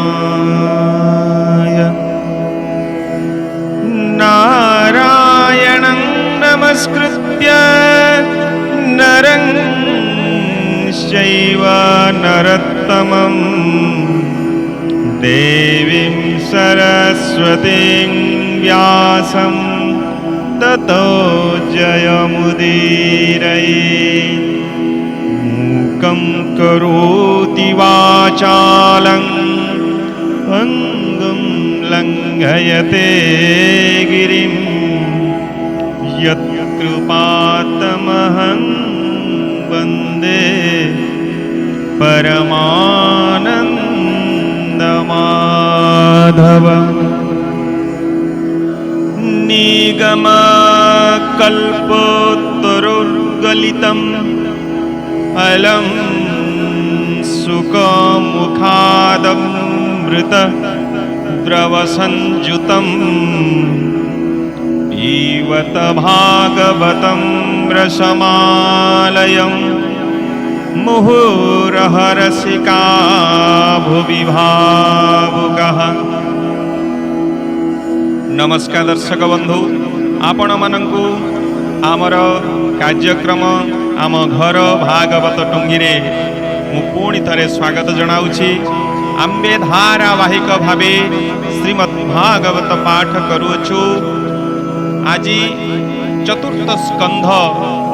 पुरुषोत्तमाय नारायणं नमस्कृत्य नरं चैव नरोत्तमं देवीं सरस्वतीं व्यासं ततो जयमुदीरये। मूकं करोति वाचालं पङ्गुं लङ्घयते गिरिं यत्कृपातमहं वन्दे परमानन्दमाधवम्। निगमकल्पतरुर्गलितम् अलं सुखमुखादमृतद्रवसंयुतं पीबत भागवतं रसमालयं मुहुरहरसिका भुवि भावुकः। नमस्कार दर्शक बंधु, आपण मानंकु आमर कार्यक्रम आम घर भागवत टुंगी मु पुणी थरे स्वागत जनाऊँगी। आम्बे धारावाहिक भावे श्रीमद् भागवत पाठ करुछु। आज चतुर्थ स्कंध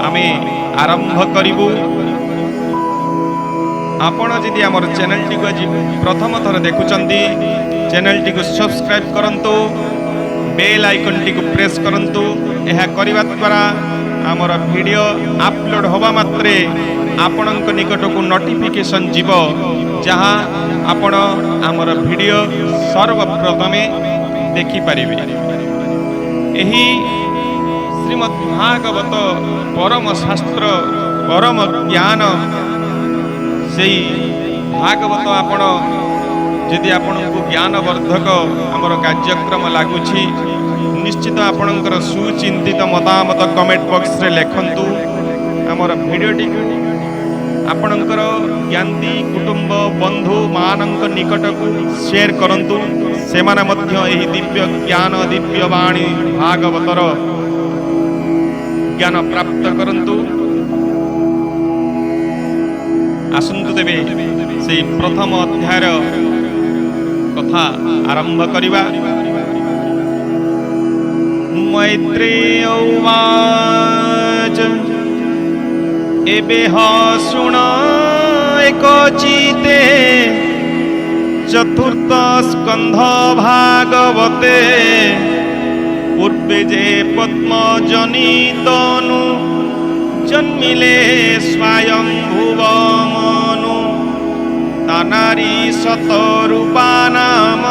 आमे आरंभ करिबु। आपण जदि आमर चैनल टी को प्रथम थर देखुचंदी चैनल टी को सब्सक्राइब करंतु, बेल आइकन टी को प्रेस करंतु। यह करिबा द्वारा आमर वीडियो अपलोड होबा मात्रे आपणक निकट को नोटिफिकेशन जीव, जहाँ आपण आमर वीडियो सर्वप्रथमे देखि पारिबे। एही श्रीमद् भागवत परम शास्त्र परम ज्ञान सेई भागवत आपण यदि आपको ज्ञानवर्धक आमर कार्यक्रम लगुच निश्चित आपणकर सुचिंतित मतामत कमेंट बॉक्स रे लिखंतु। आमर वीडियोटी आपणकर ज्ञाती कुटुंब बंधु मानक निकट को शेयर करंतु। सेमाने मध्य एही दिव्य ज्ञान दिव्य वाणी भागवतर ज्ञान प्राप्त करंतु। आसंतु तेबे से प्रथम अध्याय कथा आरंभ करिबा। मैत्रेय उवाच एबेह शुण एकचिते चतुर्थ स्कंध भागवते पूर्वे जे पद्मजनितनु जन्मिले स्वयं भुवमनु तानारी शतरूपा नाम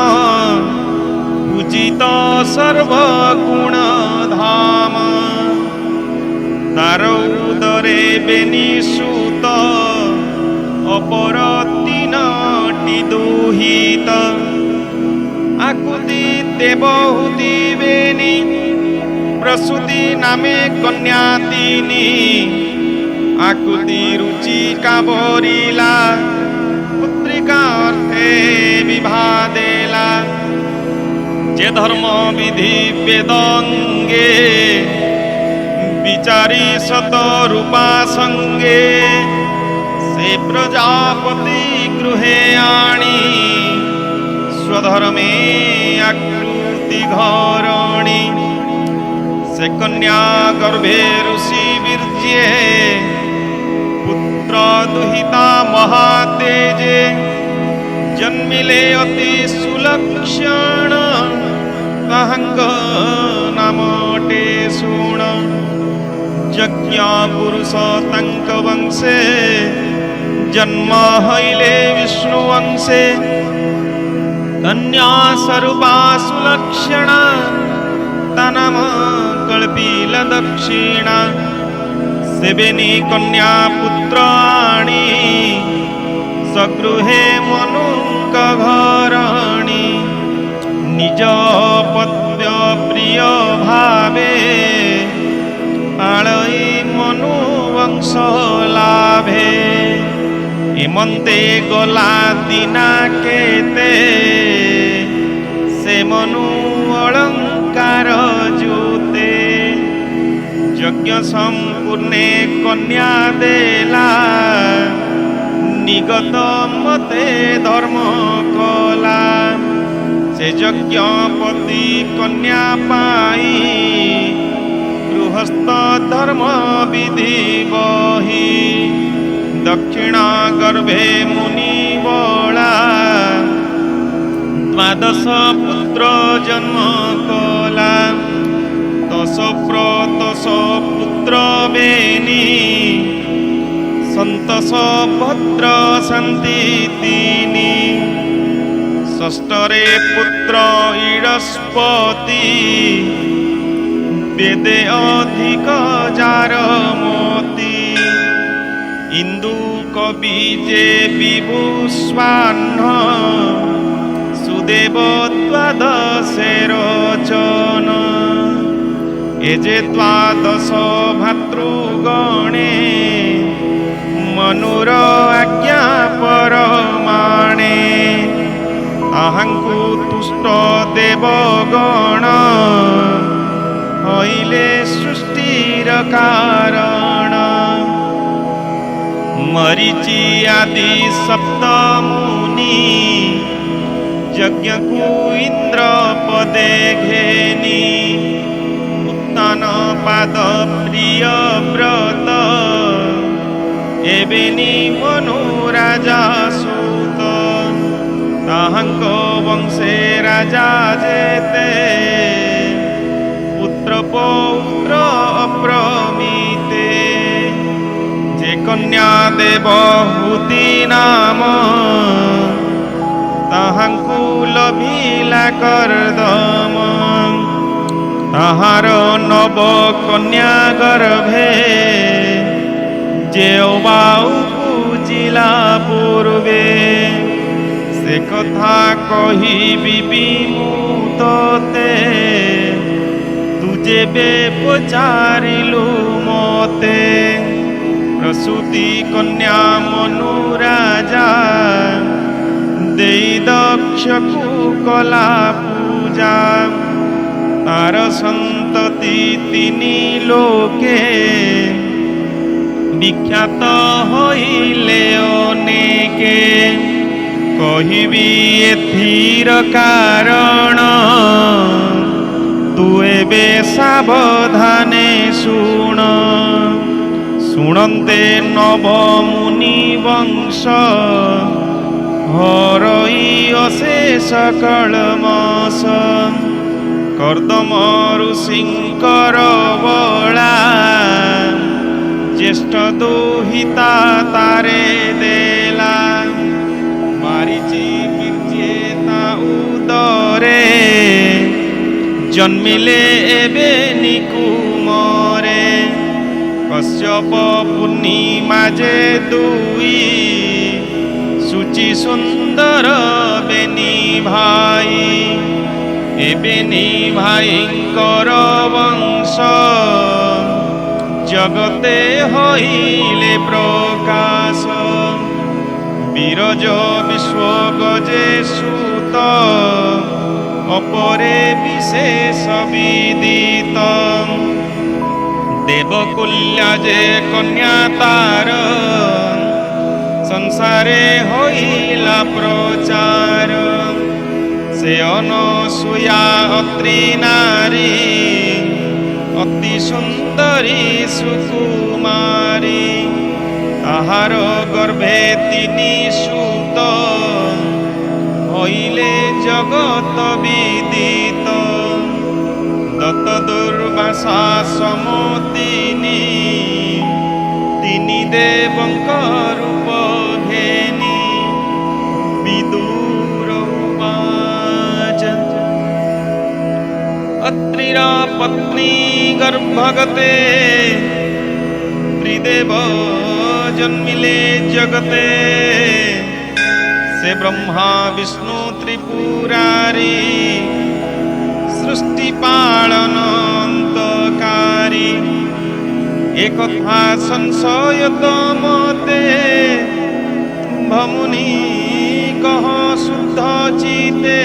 पूजित सर्वगुण धाम तार उदरे बेनिसूत अपर तीनटी दुहित आकुति देवहूति बेनी प्रसूति नामे कन्या तीनी आकुति रुचिका बरिला पुत्रिका अर्थे विवाह देला जे धर्म विधि वेदंगे विचारी शतरूपा संगे से प्रजापति गृहे आणी स्वधर्मे आकृति घरणी से कन्या गर्भे ऋषि वीर्ये पुत्र दुहिता महातेजे जन्मिले अति सुलक्षण ताहंग नामटे शुण यज्ञ पुरुष तंक वंशे जन्म हईले विष्णु वंशे कन्या स्वरूपा सुलक्षणा तनम कल्पील दक्षिणा सेवेनी कन्या पुत्राणी सगृहे मनुक घरणी निज पत्य प्रिय भावे आलई मनु वंश लाभे ଏମନ୍ତେ ଗଲା ଦିନା କେତେ ସେ ମନୁ ଅଳଙ୍କାର ଜୁତେ ଯଜ୍ଞ ସମ୍ପୂର୍ଣ୍ଣେ କନ୍ୟା ଦେଲା ନିଗତ ମତେ ଧର୍ମ କଲା ସେ ଯଜ୍ଞପତି କନ୍ୟା ପାଇ ଗୃହସ୍ଥ ଧର୍ମ ବିଧି ବହି ଦକ୍ଷିଣ ଗର୍ଭେ ମୁନି ବଳା ଦ୍ୱାଦଶ ପୁତ୍ର ଜନ୍ମ କଲା ଦଶ ପ୍ରଦଶ ପୁତ୍ର ବେନି ସନ୍ତୋଷ ଭଦ୍ର ଶାନ୍ତି ତିନି ଷଷ୍ଠରେ ପୁତ୍ର ଇଡ଼ସ୍ପତି ବେଦେ ଅଧିକ ଯାର ମତି ଇନ୍ଦୁ କବି ଯେ ବିଭୂସ୍ୱାହ୍ନ ସୁଦେବ ଦ୍ୱାଦଶେ ରଚନ ଏ ଯେ ଦ୍ୱାଦଶ ଭାତୃଗଣେ ମନୁର ଆଜ୍ଞା ପରମାଣେ ତାହାଙ୍କୁ ତୁଷ୍ଟ ଦେବଗଣ ହଇଲେ ସୃଷ୍ଟିର କାରଣ ମରିଚି ଆଦି ସପ୍ତ ମୁନି ଯଜ୍ଞକୁ ଇନ୍ଦ୍ର ପଦେ ଘେନି ଉତ୍ତାନ ପାଦ ପ୍ରିୟ ବ୍ରତ ଏବେନି ମନୁ ରାଜା ସୁତ ତାହାଙ୍କ ବଂଶେ ରାଜା ଯେତେ ପୁତ୍ର ପୌତ୍ର ଅପ୍ରମିତେ ଯେ କନ୍ୟା ଦେବହୂତି ନାମ ତାହାଙ୍କୁ ଲଭିଲା କରଦମ ତାହାର ନବ କନ୍ୟା ଗର୍ଭେ ଯେଓବାଉ ପୂଜିଲା ପୂର୍ବେ ସେ କଥା କହିବି ମୁଁ ତତେ ତୁ ଯେବେ ପଚାରିଲୁ ମତେ ପ୍ରସୂତି କନ୍ୟା ମନୁ ରାଜା ଦେଇ ଦକ୍ଷକୁ କଲା ପୂଜା ତାର ସନ୍ତତି ତିନି ଲୋକେ ବିଖ୍ୟାତ ହୋଇଲେ ଅନେକେ କହିବି ଏଥିର କାରଣ ତୁ ଏବେ ସାବଧାନେ ଶୁଣ ଶୁଣନ୍ତେ ନବ ମୁନି ବଂଶ ହରଇ ଅଶେଷ କଳମସ କର୍ଦମ ଋଷିଙ୍କର ବଳା ଜ୍ୟେଷ୍ଠ ଦୁହିତା ତାରେ ଦେଲା ମାରିଚି ବିଜେତା ଉଦରେ ଜନ୍ମିଲେ ଏବେ ନିକୁମରେ କଶ୍ୟପ ପୂର୍ଣ୍ଣିମା ଯେ ଦୁଇ ସୁଚି ସୁନ୍ଦର ବେନି ଭାଇ ଏବେନି ଭାଇଙ୍କର ବଂଶ ଜଗତେ ହଇଲେ ପ୍ରକାଶ ବିରଜ ବିଶ୍ୱଗଜେ ସୁତ ଅପରେ ବିଶେଷ ବିଦିତ ଦେବକୁଲ୍ୟା ଯେ କନ୍ୟା ତାର ସଂସାରେ ହଇଲା ପ୍ରଚାର ସେ ଅନସୂୟା ଅତ୍ରି ନାରୀ ଅତି ସୁନ୍ଦରୀ ସୁକୁମାରୀ ତାହାର ଗର୍ଭେ ତିନି ସୁତ ହଇଲେ ଜଗତ ବିଦିତ ଦତ୍ତ ଦୁର୍ବାସା ସମତିନି ତିନି ଦେବଙ୍କ ରୂପ ଘେନି ବିଦୁର ଉବାଚ ଅତ୍ରିର ପତ୍ନୀ ଗର୍ଭଗତେ ତ୍ରିଦେବ ଜନ୍ମିଲେ ଜଗତେ ସେ ବ୍ରହ୍ମା ବିଷ୍ଣୁ ତ୍ରିପୁରାରୀ ସୃଷ୍ଟି ପାଳନ ଅନ୍ତକାରୀ ଏ କଥା ସଂଶୟ ତ ମତେ ब्रह्ममुनि कह शुद्ध चिते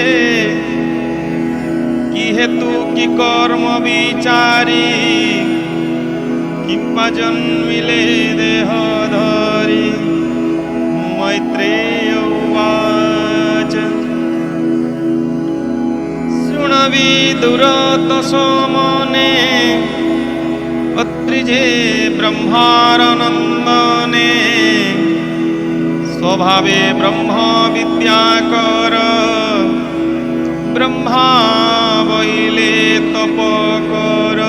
कि हेतु कि कर्म विचारी किंपा जन्मिले देह धरी। मैत्रेय उवाच शृण्वि दुरतसमने अत्रिजे ब्रह्मारनन्दने स्वभावे ब्रह्म विद्याकर ब्रह्मा बइले तपकर।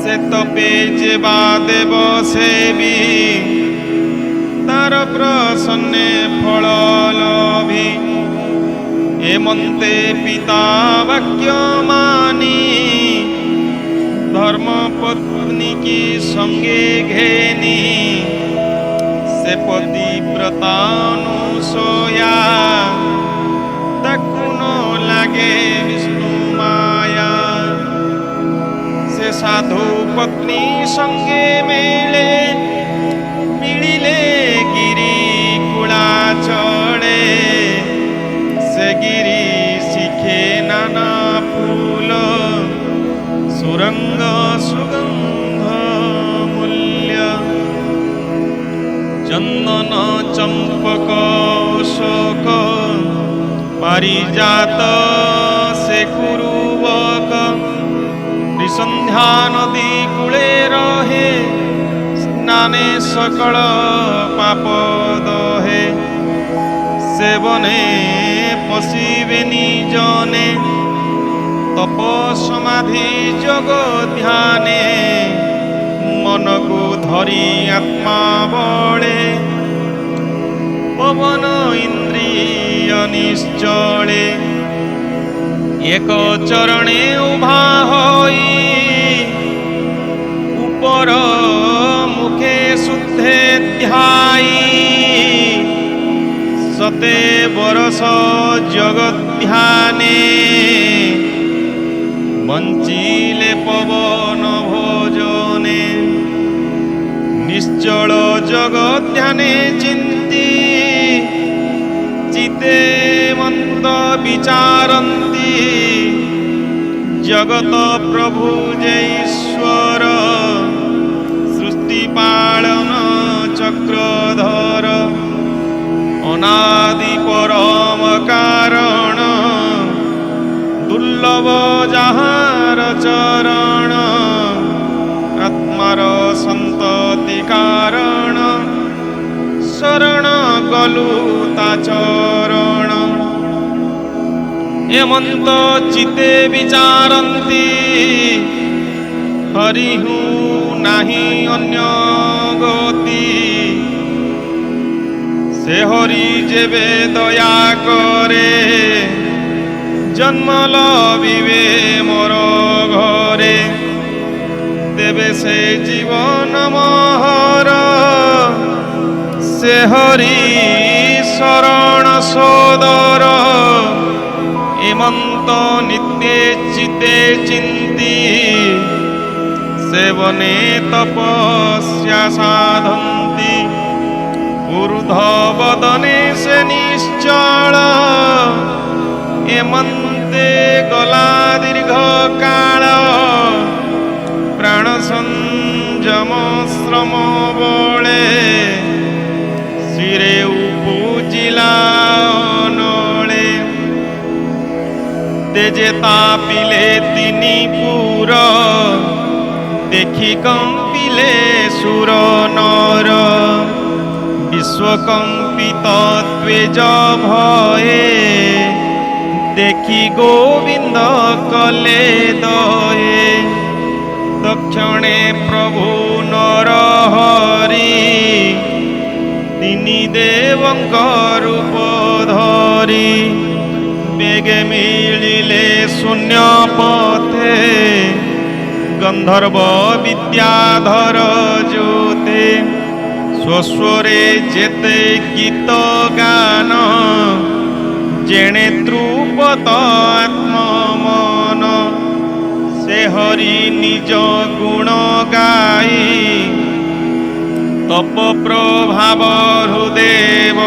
से तपे जे देव सेवी तार प्रसन्ने फल लभी। हेमंते पिता वाक्य मानी धर्म पत्नी की संगे घेनी। से पतिव्रता अनुसया ताकू न लागे विष्णु माया। से साधु पत्नी संगे मिले मिलिले गिरी कुला चढ़े। से गिरी शिखे नाना फूल सुरंग सुगंध मूल्य। चंदन चंपक अशोक पारिजात से कुरुबक। संध्या नदी कूले रहे स्नाने सकल पाप दहे। सेवने पशिबेनि जने तप समाधि जग ध्याने। मन को धरी आत्मा बले पवन इंद्रिय निश्चले। एक चरणे उभा होई ऊपर मुखे शुद्धे ध्याई। सते बरस जगत ध्याने बंचिले पवन भोजने। निश्चल जगत ध्याने चिंती चिते मंद विचारन्ति। जगत प्रभु जईश्वर सृष्टि पालन चक्रधर। अनादि परम कारण दुर्लभ जहार चरण। आत्मार संतति कारण शरण गलु ता चरण। हेमंत चिते विचारन्ति हरिहु नाही अन्य गति। से हरि जेबे दया करे जन्म लभिबे मोर घरे। देवे से जीवन महर से हरि शरण सोदर। हेमंत नित्ये चिते चिंती सेवने तपस्या साधन्ति। ऊर्ध्व वदने से निश्चल हेमंते गला दीर्घ काल। प्राण संयम श्रम बळे शिरे उपजिला नळे। तेजे तापिले तिनी पुर देखि कंपिले सुर नर। विश्वकंपित द्वेज भये देखि गोविंद कले दये। दक्षिणे प्रभु नर हरि तिनी देवंक रूप धरी। बेगे मिलिले शून्य पथे गंधर्व विद्याधर ज्योते। स्वस्वरे जेते गीत गान जेणे ध्रुपत आत्ममन। से हरि निज गुण गाई तप प्रभाव हृदेव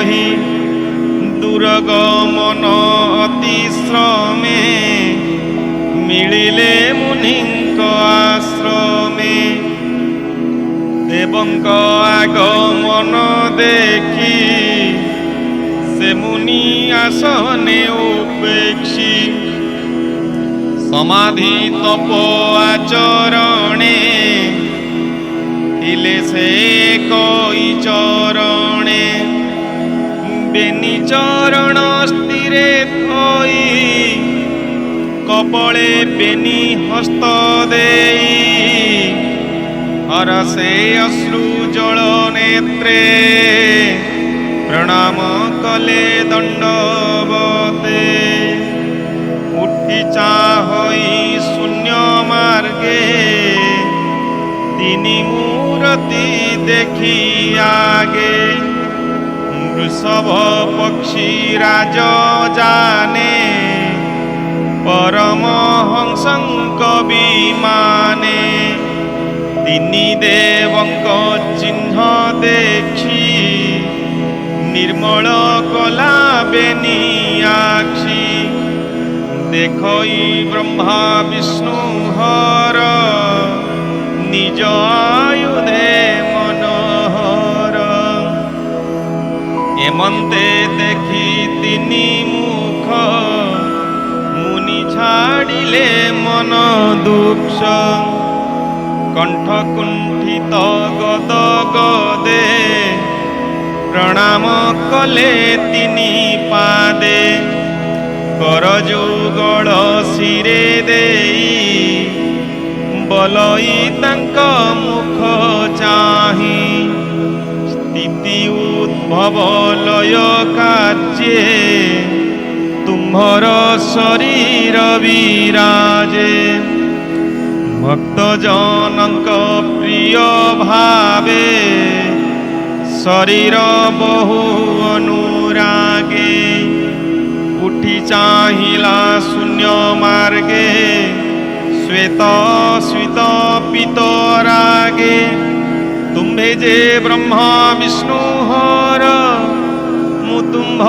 हि दुर्गमन अति श्रमे मिलिले मुनिंक आश्रमे देवंक आगमन देखी से मुनि आसने उपेक्षी समाधि तप आचरणे इले से कोई चरणे बेनी चरण स्थिरे थई कपले बेनी हस्त देई हरसे अश्रु जल नेत्रे प्रणाम कले दंडवते उठी चाहई शून्य मार्गे तिनी मूर्ति देखी आगे वृषभ पक्षी राज जाने परमहंसंक विमाने तिनी देवंक चिन्ह देखी निर्मल कला बेनियाक्षी देखई ब्रह्मा विष्णु हर निज आयुधे मनोहर एमंते देखी तिनी मुख मुनि छाड़िले मन दुख कंठ कुंठित गद गदे प्रणाम कले तिनी पादे करजुगल शिरे देई बलई तांक मुख चाही स्थिति उद्भव लय कार्ये तुम्हर शरीर विराजे भक्त जनक प्रिय भावे शरीर बहु अनुरागे उठी चाहिला शून्य मार्गे श्वेत स्वित पितरागे तुम्भे जे ब्रह्मा विष्णु हर मुतुंभ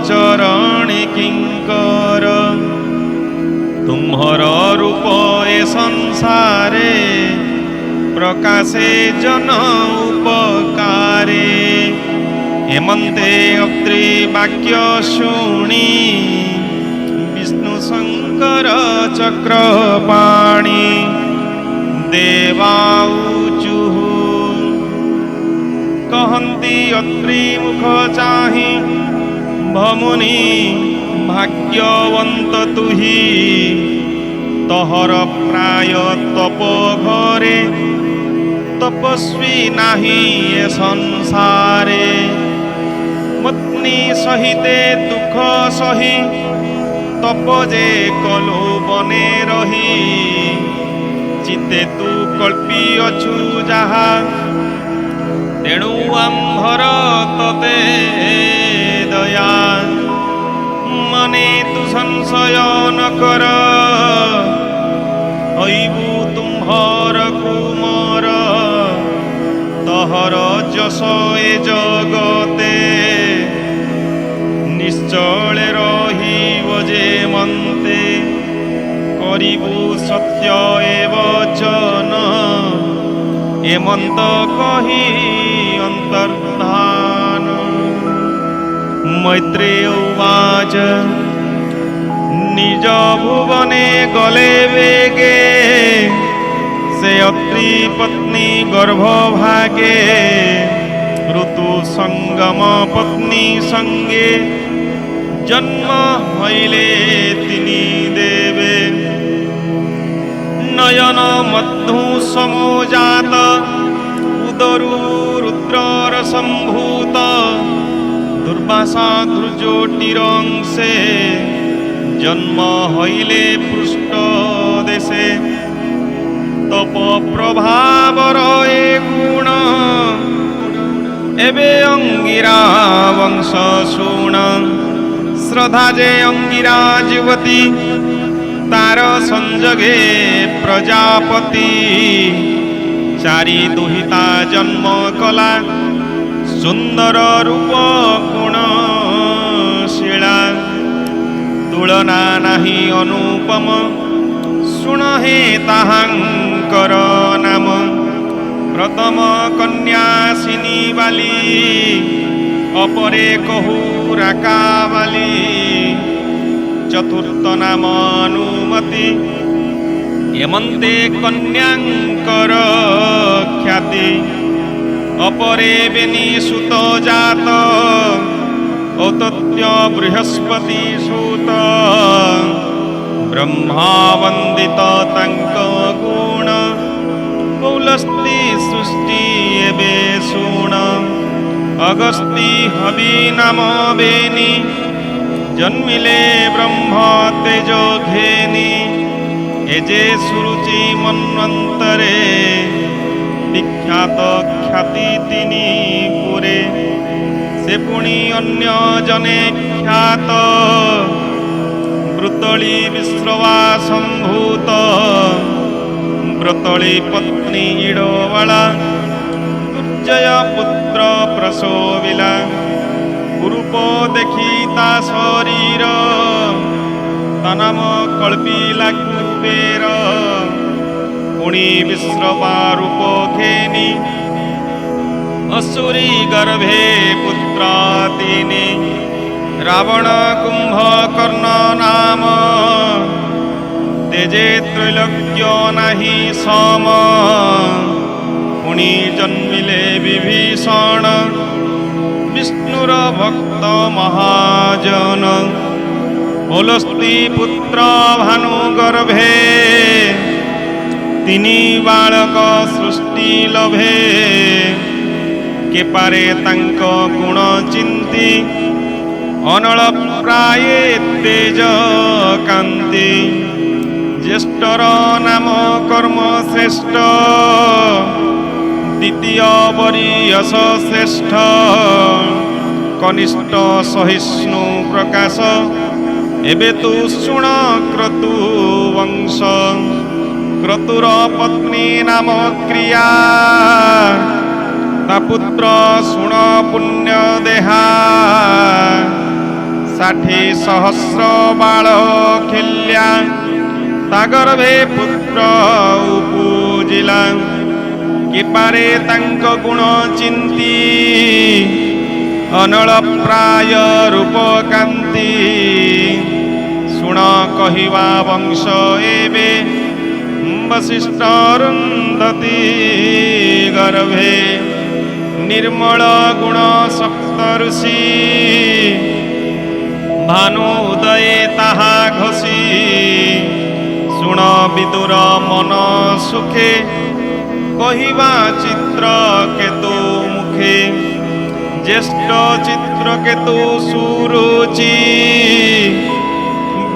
चरण किंकर तुम्हर रूप ए संसारे प्रकाशे जन उपकारे हेमंते अत्रि वाक्य शुणी विष्णु शंकर चक्रपाणी देवाऊचु कहंती अत्रि मुख चाहि भमुनि भाग्यवंत तुही तहर प्राय तप घरे तपस्वी नाही ए संसारे पत्नी सहिते दुख सही तप जे कलो बने रही चिते तू कल्पी अछु जहा तेणु आम्भर तते दया मने तू संशय न कर हईबू तुम्हर कुमर तहर जस ए जगते निश्चल रहिब जे मन्ते करिबू सत्य ए वचन एमंत कही अंतर्धान मैत्रेय उवाच निज भुवने गले वेगे से अत्रि पत्नी गर्भभागे ऋतु संगम पत्नी संगे जन्म हईले तिनी देवे नयन मधु समोजात उदरु रुद्र संभूत दुर्वासा ध्रुजोटिरंसे जन्म हईले पृष्ठ देशे तप प्रभावर ए गुण एबे अंगिरा वंश शुण श्रद्धा जे अंगिरा युवती तार संजगे प्रजापति चारि दुहिता जन्म कला सुंदर रूप गुणशीला तुलना नाही अनुपम सुन हे ताहांकर नाम प्रथम कन्यासिनी बाली अपरे कहू राकावाली चतुर्थ नाम अनुमति एमंते कन्यांकर ख्याति अपरे बेनी सुत जात औतत्य बृहस्पति सूत ब्रह्मा वंदित तंक गुण कौलस्ति सृष्टि एबे सुण अगस्ति हवि नाम बेनी जन्मिले ब्रह्म तेजो घेनी एजे सुरुचि मन्वन्तरे विख्यात ख्याति तिनी पुरे से पुणी अन्य जने ख्यात ब्रुतली विश्रवा संभूत ब्रुतली पत्नी इडोवाला दुर्जय पुत्र प्रसोविला रूप देखी ता शरीर तनाम कल्पिला कुबेर पुणी विश्रवा रूप घेनी असुरी गर्भे पुत्र तिनी रावण कुंभकर्ण नाम तेजे त्रैलोक्य नाही सम पुणी जन्मिले विभीषण विष्णुर भक्त महाजन ओलस्ति पुत्र भानु गर्भे तिनी बालक सृष्टि लभे के पारे तांक गुण चिंती अनल प्राये तेज कांति ज्येष्ठर नाम कर्म श्रेष्ठ द्वितीय वरीयस श्रेष्ठ कनिष्ठ सहिष्णु प्रकाश एबे तु शुण क्रतु वंश क्रतुर पत्नी नाम क्रिया ता पुत्र शुण पुण्य देहा 60 सहस्र बाल खिल्या ता गर्भे पुत्र उपजिला कि पारे तांक गुण चिंती अनल प्राय रूप कांति शुण कहिवा वंश एबे वशिष्ठ रुंधति गर्भे निर्मल गुण सप्त ऋषि भानु उदये ताहा घसी शुण विदुर मन सुखे कहिवा चित्र केतु मुखे ज्येष्ठ चित्र केतु सुरुचि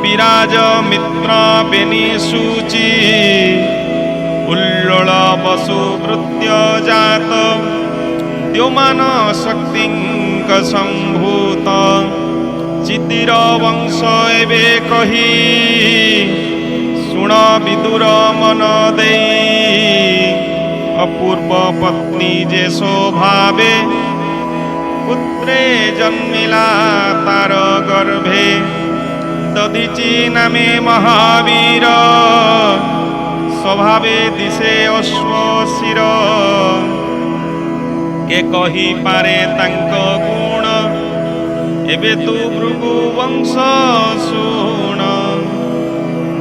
विराज मित्र बेनी सूचि उल्लोल वसु भृत्य जात द्योमान शक्तिंक संभूत चितिर वंश एबे कही शुण विदुर मन देई अपूर्व पत्नी जे शोभावे पुत्रे जन्मिला तार गर्भे दधिची नामे महावीर स्वभावे दिशे अश्व शिर के कही पारे तांक गुण एबे तु भृगु वंश शुण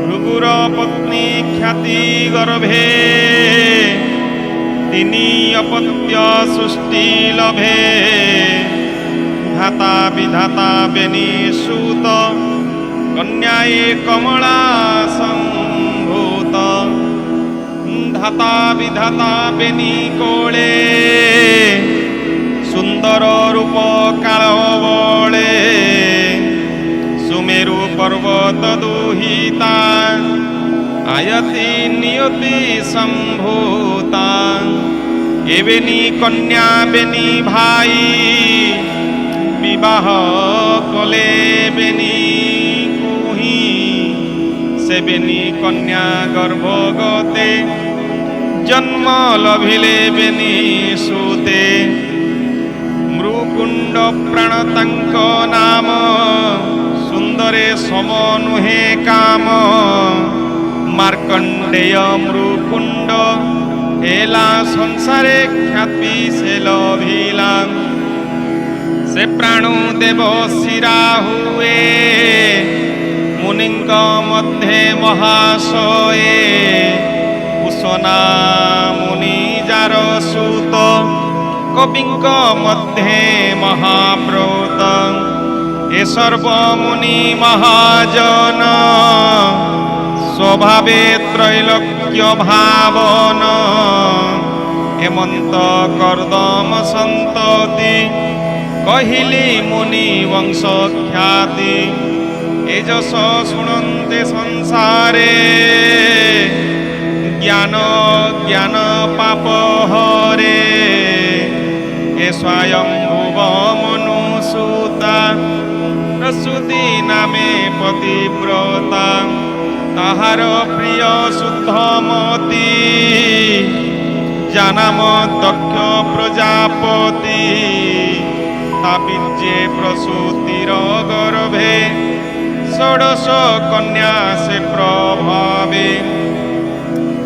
भृगुर पत्नी ख्याति गर्भे तिनी अपत्य सृष्टि लभे धाता विधाता बेनी सूत कन्याये कमला संभूत धाता विधाता बेनी कोळे सुंदर रूप काल बळे सुमेरु पर्वत दुहिता आयति नियति संभूता एबेनी कन्या बेनी भाई विवाह कले बेनी कुही से बेनी कन्या गर्भगते জন্ম লভিলে বেনি সুতে মৃকুণ্ড প্রাণ তাঙ্ক নাম সুন্দরে সম নুহে কাম মার্কণ্ডেয় মৃকুণ্ড এলা সংসারে খ্যাতি সে লভিলা সে প্রাণু দেব শিরা হুয়ে মুনিঙ্ক মধ্যে মহাশয়ে কুশনা মুনি যার সুত কবিঙ্ক মধ্যে মহাব্রত এ সর্বমুনি মহাজন স্বভাবে ত্রৈলোক্য ভাবন হেমন্ত কর্দম সন্ততি কহিলি মুনি বংশ খ্যাতি এ যশ শুণন্তে সংসারে জ্ঞান জ্ঞান পাপ হরে এ স্বয়ং ভুব মনুসুতা প্রসূতি নামে পতিব্রতা তাহার প্রিয় শুদ্ধমতি জানাম দক্ষ প্রজাপতি তাপিজ্যে প্রসূতির গর্ভে ষোড়শ কন্যা সে প্রভাবে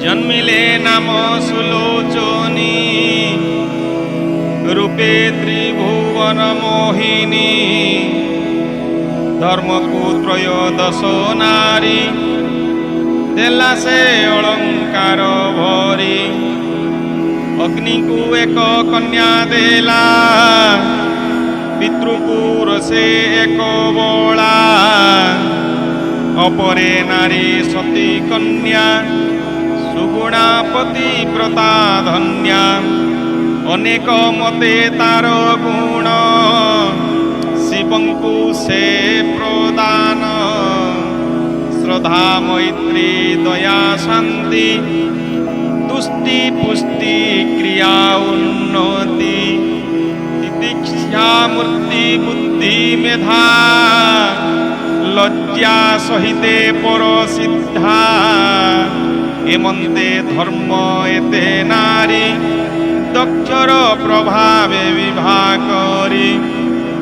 জন্মিলে নাম সুলোচনী রূপে ত্রিভুবন মোহিনী ধর্মকু ত্রয়োদশ নারী দেলা সে অলঙ্কার ভরি অগ্নিকু এক কন্যা দেলা পিতৃপুর সে এক বলা অপরে নারী সতী কন্যা সুগুণা পতিব্রতা ধন্যা অনেক মতে তার গুণ শিবঙ্কু সে প্রদান শ্রদ্ধা মৈত্রী দয়া শান্তি তুষ্টি পুষ্টি ক্রিয়া উন্নতি তিতিক্ষা মূর্তি বুদ্ধি মেধা লজ্জা সহিতে পরসিদ্ধা এমন্তে ধর্ম এতে নারী দক্ষর প্রভাবে বিবাহ করি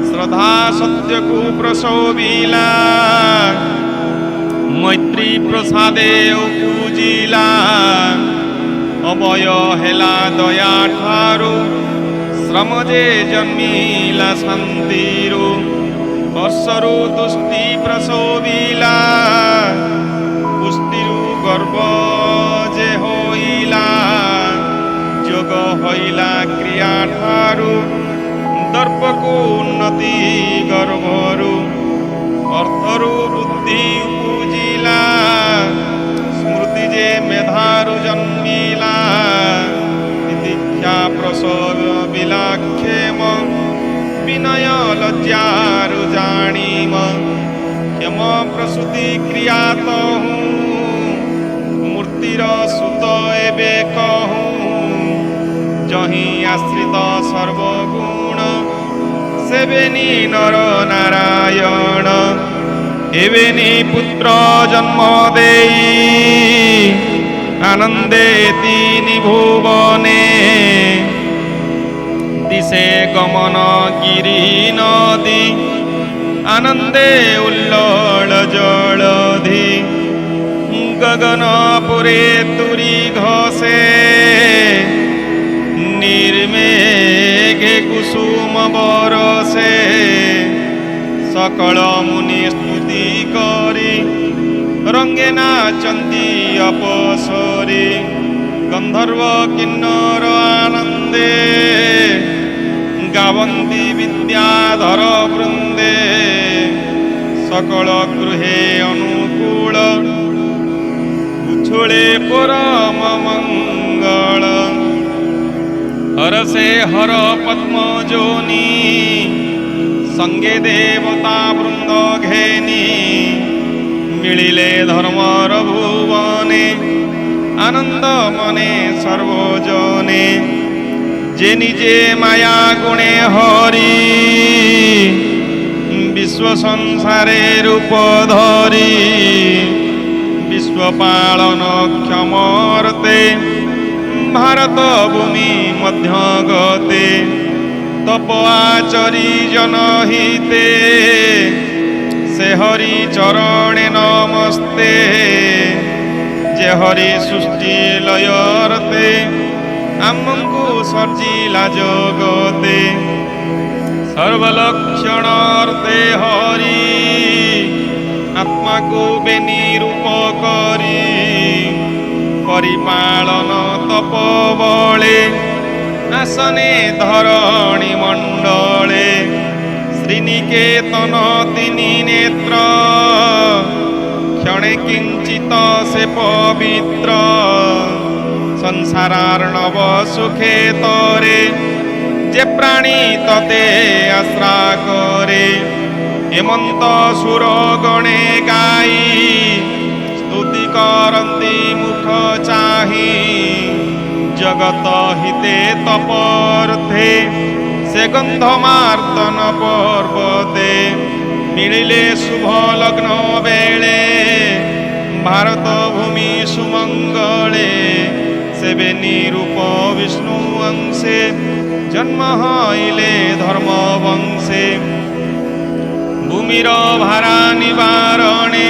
শ্রদ্ধা সত্যকু প্রসবিলা মৈত্রী প্রসাদে উপজিলা অবয় হেলা দয়া ঠারু শ্রম যে জন্মিলা শান্তিরু হর্ষরু তুষ্টি প্রসবিলা পুষ্টিরু গর্ব যে হইলা যোগ হইলা ক্রিয়া ঠারু দর্পকু উন্নতি গর্ভরু অর্থরু বুদ্ধি উপজিলা স্মৃতি যে মেধারু জন্মিলা তিতিক্ষা প্রসব বিলাক্ষেম বিনয় লজ্জারু জানিম ক্ষেম প্রসূতি ক্রিয়া তহু মূর্তির সুত এবে কহু জহি আশ্রিত সর্বগুণ সেবেনি নর নারায়ণ এবেনি পুত্র জন্ম দেই আনন্দে তিনি ভুবনে দিশে গমন গিরি নদী আনন্দে উল্লল জলধি গগন পুরে তুরি ঘসে নির্মেঘে কুসুম বরসে সকল মুনি স্তুতি করি রঙ্গে নাচন্তি অপসরি গন্ধর্ব কিন্নর আনন্দে গাবন্তি বিদ্যাধর বৃন্দে সকল গৃহে অনুকূল উছুলে পরম মঙ্গল হরসে হর পদ্ম যোনি সঙ্গে দেবতা বৃন্দ ঘেনি মিলিলে ধর্মর ভুবনে আনন্দ মনে সর্বজনে যে নিজে মায়া গুণে হরি বিশ্ব সংসারে রূপ ধরি বিশ্ব পালন ক্ষমর্তে भारत भूमि मध्य गते तप आचरी जनहिते से हरि चरणे नमस्ते जे हरि सृष्टि लयरते आमको सर्जिला जगते सर्वलक्षणार्थे हरि आत्मा को बेनिरूप करी परिपालन तप बले आसने धरणी मंडले श्रीनिकेतन तिनि नेत्र क्षणे किंचित से पवित्र संसारार्णव सुखे तरे जे प्राणी तते आश्रा करे हेमंत सुर गणे गाई स्तुति करन्ति मुख चाहि जगत हिते तपर्थे से गंधमार्तन पर्वते मिलिले शुभ लग्न बेले भारत भूमि सुमंगले से बेनिरूप विष्णु अंशे जन्म हईले धर्म वंशे भूमिर भारा निवारणे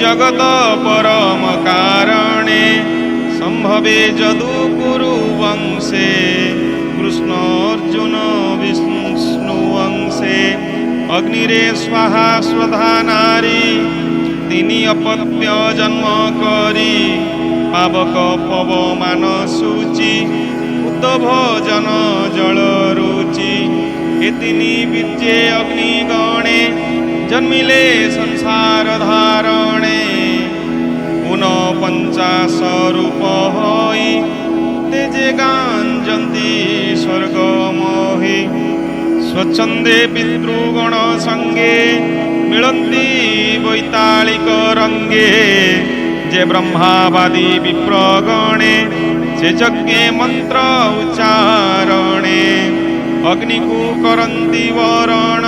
जगत परम कारणे संभवे जदु कुरु वंशे कृष्ण अर्जुन विष्णु वंशे अग्निरे स्वाहा स्वधा नारी तिनि अपत्य जन्म करी पावक पवमान सूचि उत भोजन जल रुचि ए तिनि विद्ये अग्निगणे जन्मिले संसार धारणे ऊनपञ्चाशरूप होई तेजे गांजन्ति स्वर्गमोहि स्वच्छन्दे पितृगण संगे मिलन्ति वैतालिक रंगे जे ब्रह्मावादी विप्रगणे से यज्ञे मंत्र उच्चारणे अग्निकु करन्ति वरण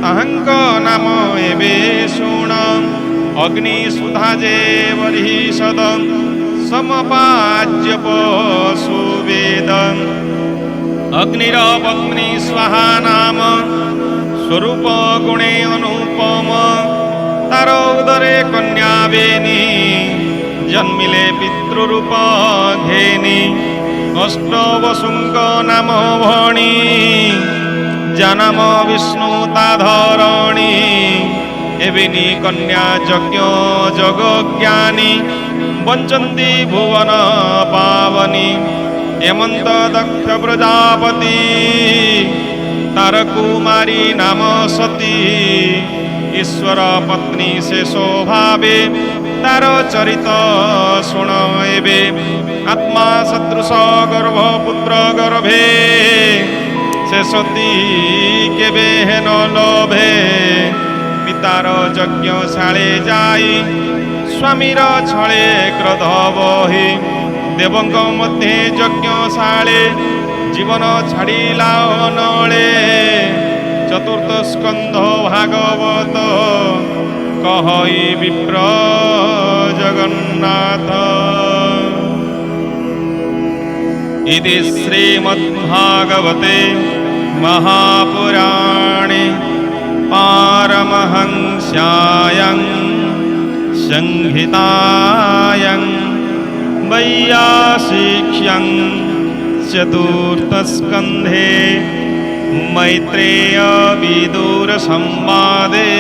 ताहंक नाम एवे शुण अग्नि सुधा जे वरिषद समपाज्य पशुवेद अग्निरवग्नि स्वाहा नाम स्वरूप गुणे अनुपम तार उदरे कन्या बेनी जन्मिले पितृरूप घेनी अष्टवसुंक नाम भणी जानाम विष्णु ताधरणी एवेनी कन्या यज्ञ जग ज्ञानी वंचन्ति भुवन पावनी हेमंत दक्ष प्रजापति तार कुमारी नाम सती ईश्वर पत्नी से स्वभावे तार चरित शुण एबे आत्मा सदृश गर्भ पुत्र गर्भे से सती केबे हेन लोभे पितार यज्ञशाळे जाई स्वामीर छळे क्रोध बहि देवंग मध्ये यज्ञशाळे जीवन छाड़िला नळे चतुर्थ स्कंध भागवत कहई विप्र जगन्नाथ इति श्रीमद्भागवते महापुराणे पारमहंस्यां संहितायां वैयासिक्यां चतुर्थस्कन्धे मैत्रेय विदुर संवादे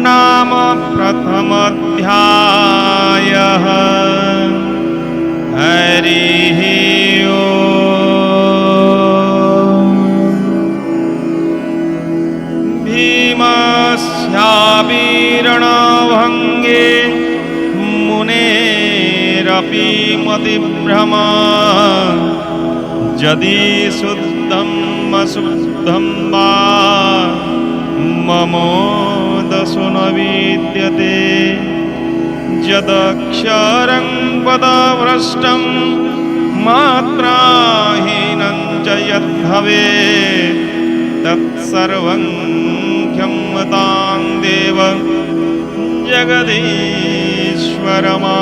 नाम प्रथमोऽध्यायः हरिः ओम् भीमस्यावीरणभङ्गे मुनेरपि मतिभ्रमा यदि शुद्धं अशुद्धं वा ममोदसु न विद्यते यदक्षरं पदभ्रष्टं मात्राहीनं च यद्भवेत् तत्सर्वं क्षम्यतां देव जगदीश्वर मा